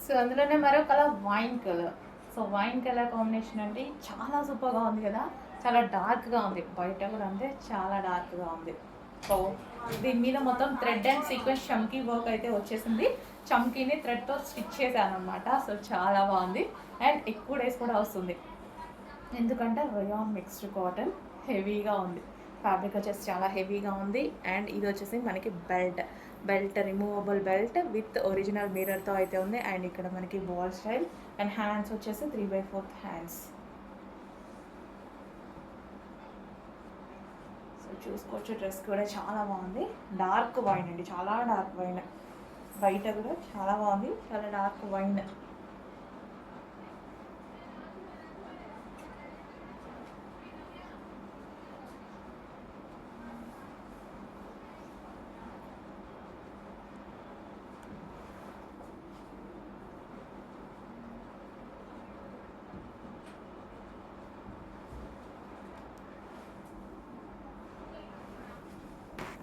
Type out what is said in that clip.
So అందులోనే మరో colour wine colour. So wine colour combination అంటే చాలా సూపర్గా ఉంది కదా, చాలా డార్క్గా ఉంది, బయట కూడా అంతే చాలా డార్క్గా ఉంది. సో దీని మీద మొత్తం థ్రెడ్ అండ్ సీక్వెన్స్ చమ్కీ వర్క్ అయితే వచ్చేసింది. చమ్కీని థ్రెడ్తో స్టిచ్ చేశాను అనమాట. సో చాలా బాగుంది అండ్ ఎక్కువ డేస్ కూడా వస్తుంది, ఎందుకంటే రయాన్ మిక్స్డ్ కాటన్ హెవీగా ఉంది. ఫ్యాబ్రిక్ వచ్చేసి చాలా హెవీగా ఉంది. అండ్ ఇది వచ్చేసి మనకి belt removable belt with original మిర్రర్తో అయితే ఉంది. అండ్ ఇక్కడ మనకి బాల్ స్టైల్ అండ్ హ్యాండ్స్ వచ్చేసి 3/4 హ్యాండ్స్. సో చూసుకోవచ్చు, డ్రెస్ కూడా చాలా బాగుంది. డార్క్ వైన్ అండి, చాలా డార్క్ వైన్, బయట కూడా చాలా బాగుంది, చాలా డార్క్ వైన్.